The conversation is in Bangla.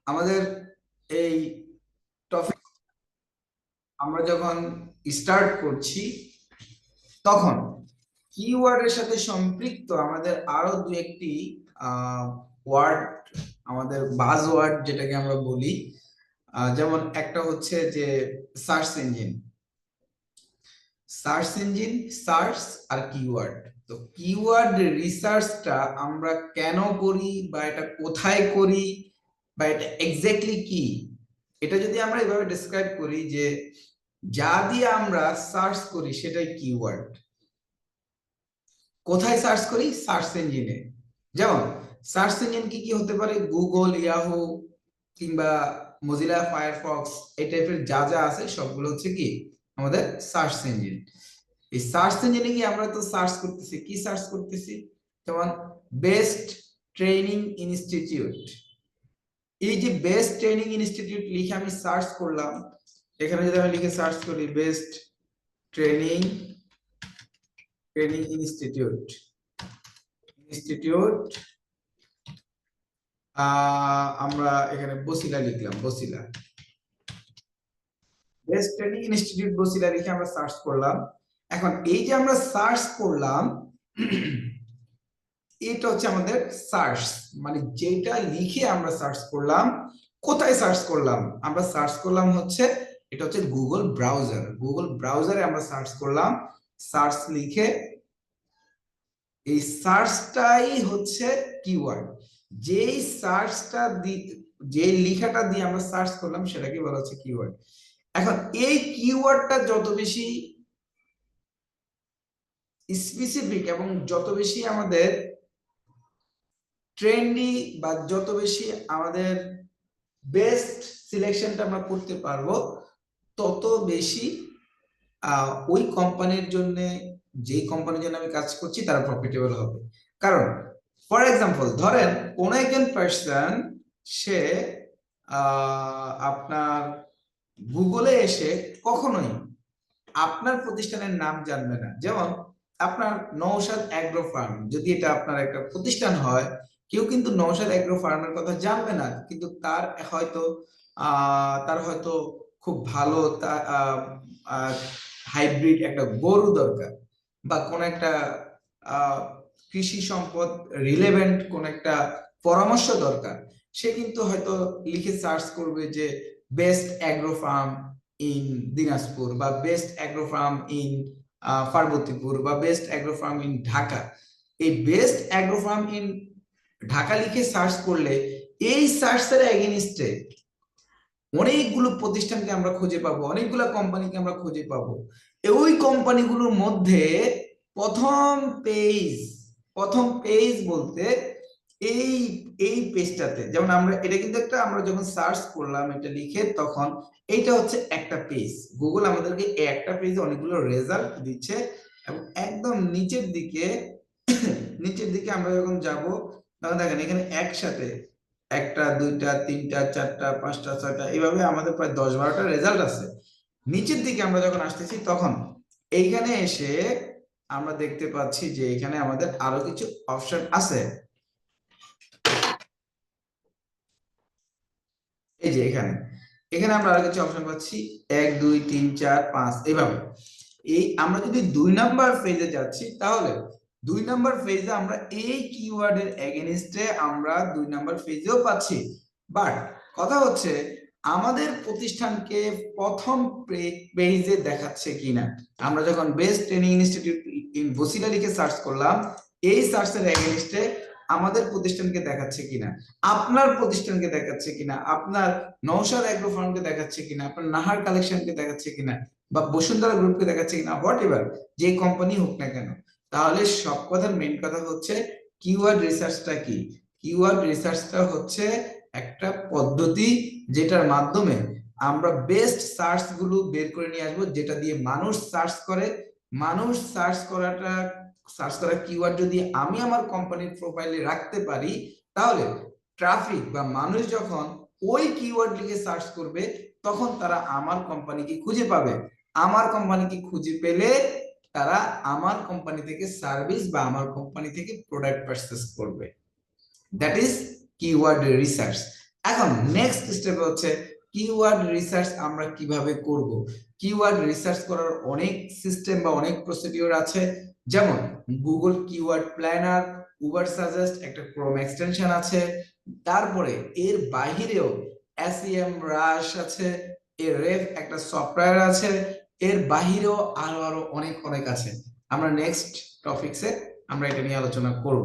আমাদের এই টপিক আমরা যখন স্টার্ট করছি তখন কিওয়ার্ডের সাথে সম্পৃক্ত আমাদের আরো দু একটি ওয়ার্ড, আমাদের বাজ ওয়ার্ড যেটাকে আমরা বলি, যেমন একটা হচ্ছে যে search engine. Search engine, search আর কিওয়ার্ড। তো কিওয়ার্ড রিসার্চটা আমরা কেন করি বা এটা কোথায় করি বা এটা এক্স্যাক্টলি কি, এটা যদি আমরা এভাবে ডেসক্রাইব করি যে যা দিয়ে আমরা সার্চ করি সেটাই কিওয়ার্ড। কোথায় সার্চ করি? সার্চ ইঞ্জিনে। যেমন সার্চ ইঞ্জিন কি কি হতে পারে? গুগল, ইয়াহু কিংবা মজিলা ফায়ারফক্স, এই টাইপের যা যা আছে সবগুলো হচ্ছে কি আমাদের সার্চ ইঞ্জিন। এই সার্চ ইঞ্জিনে কি আমরা তো সার্চ করতেছি, কি সার্চ করতেছি? যেমন বেস্ট ট্রেনিং ইনস্টিটিউট। এই যে বেস্ট ট্রেনিং ইনস্টিটিউট লিখে আমি সার্চ করলাম, এখানে যদি আমি লিখে সার্চ করি best training training institute institute আমরা এখানে বসিলা লিখলাম, Basila best training institute Basila লিখে আমরা সার্চ করলাম। এখন এই যে আমরা সার্চ করলাম এটা হচ্ছে আমাদের সার্চ, মানে যেটা লিখে আমরা সার্চ করলাম। কোথায় সার্চ করলাম? আমরা সার্চ করলাম হচ্ছে, এটা হচ্ছে গুগল ব্রাউজার। গুগল ব্রাউজারে আমরা সার্চ করলাম, সার্চ লিখে। এই সার্চটাই হচ্ছে কিওয়ার্ড। যেই সার্চটা যে লেখাটা দিয়ে আমরা সার্চ করলাম সেটাকে বলা হচ্ছে কিওয়ার্ড। এখন এই কিওয়ার্ডটা যত বেশি স্পেসিফিক এবং যত বেশি আমাদের ট্রেন্ডি বা যত বেশি আমাদের বেস্ট সিলেকশনটা আমরা করতে পারবো, তত বেশি ওই কোম্পানির জন্য, যেই কোম্পানির জন্য আমি কাজ করছি তারা প্রফিটেবল হবে। কারণ ফর এক্সাম্পল ধরেন কোন একজন পার্সন সে আপনার গুগলে এসে কখনোই আপনার প্রতিষ্ঠানের নাম জানবে না। যেমন আপনার নওশাদ অ্যাগ্রো ফার্ম, যদি এটা আপনার একটা প্রতিষ্ঠান হয়, কেউ কিন্তু নওশাদ অ্যাগ্রো ফার্মের কথা জানবে না, কিন্তু তার হয়তো খুব ভালো হাইব্রিড একটা গরু দরকার, বা কোন একটা কৃষি সম্পদ রিলেভেন্ট কোন একটা পরামর্শ দরকার। সে কিন্তু হয়তো লিখে সার্চ করবে যে best agro farm in Dinajpur, বা best agro farm in Parbatipur, বা best agro farm in Dhaka. এই best agro farm in Dhaka লিখে সার্চ করলে এই সার্চের এগেইনস্টে অনেকগুলো প্রতিষ্ঠানকে আমরা খুঁজে পাবো, অনেকগুলো কোম্পানিকে আমরা খুঁজে পাবো। ওই কোম্পানিগুলোর মধ্যে প্রথম পেজ, প্রথম পেজ বলতে এই এই পেজটাতে, যেমন আমরা এটা কিন্তু একটা, আমরা যখন সার্চ করলাম এটা লিখে, তখন এইটা হচ্ছে একটা পেজ। গুগল আমাদেরকে একটা পেজে অনেকগুলো রেজাল্ট দিচ্ছে, এবং একদম নিচের দিকে আমরা যখন যাব, তখন দেখেন এখানে একসাথে একটা, দুইটা, তিনটা, চারটা, পাঁচটা, ছয়টা, এইভাবে আমাদের প্রায় 10-12টা রেজাল্ট আছে। নিচের দিকে আমরা যখন আসতেছি তখন এইখানে এসে আমরা দেখতে পাচ্ছি যে এখানে আমাদের আরো কিছু অপশন আছে। এই যে এখানে এখানে আমরা আরো কিছু অপশন পাচ্ছি, 1 2 3 4 5 এইভাবে। এই আমরা যদি 2 নাম্বার ফেজে যাচ্ছি, তাহলে 2 নাম্বার ফেজে আমরা এই কিওয়ার্ডের এগেইনস্টে আমরা 2 নাম্বার ফেজেও পাচ্ছি। বাট কথা হচ্ছে আমাদের প্রতিষ্ঠানকে প্রথম পেজে দেখাচ্ছে কিনা। আমরা যখন best training institute in Basila লিখে সার্চ করলাম, এই সার্চের এগেইনস্টে আমাদের প্রতিষ্ঠানকে দেখাচ্ছে কিনা, আপনার প্রতিষ্ঠানকে দেখাচ্ছে কিনা, আপনার নওশাদ এগ্রো ফার্মকে দেখাচ্ছে কিনা, আপনার নাহার কালেকশনকে দেখাচ্ছে কিনা, বা বসুন্ধরা গ্রুপকে দেখাচ্ছে কিনা, হোয়াট এভার যে কোম্পানি হোক না কেন। তাহলে সব কথার মেইন কথা হচ্ছে কিওয়ার্ড রিসার্চটা কি? কিওয়ার্ড রিসার্চটা হচ্ছে একটা পদ্ধতি যেটার মাধ্যমে আমরা বেস্ট সার্চ গুলো বের করে নিয়ে আসবো, যেটা দিয়ে মানুষ সার্চ করে। মানুষ সার্চ করা কিওয়ার্ড যদি আমি আমার কোম্পানির প্রোফাইলে রাখতে পারি, তাহলে ট্রাফিক বা মানুষ যখন ওই কিওয়ার্ড লিখে সার্চ করবে, তখন তারা আমার কোম্পানিকে খুঁজে পাবে। আমার কোম্পানিকে খুঁজে পেলে তারা আমার কোম্পানি থেকে সার্ভিস বা আমার কোম্পানি থেকে প্রোডাক্ট পারচেজ করবে। That is keyword research. এখন নেক্সট স্টেপ হচ্ছে কিওয়ার্ড রিসার্চ আমরা কিভাবে করব। কিওয়ার্ড রিসার্চ করার অনেক সিস্টেম বা অনেক প্রসিডিওর আছে, যেমন Google keyword planner, Uber suggest, একটা ক্রোম এক্সটেনশন আছে, তারপরে এর বাহিরেও এসইএম রাশ আছে, এর রেফ একটা সফটওয়্যার আছে, এর বাহিরেও আরো আরো অনেক অনেক আছে। আমরা নেক্সট টপিকসে আমরা এটা নিয়ে আলোচনা করব।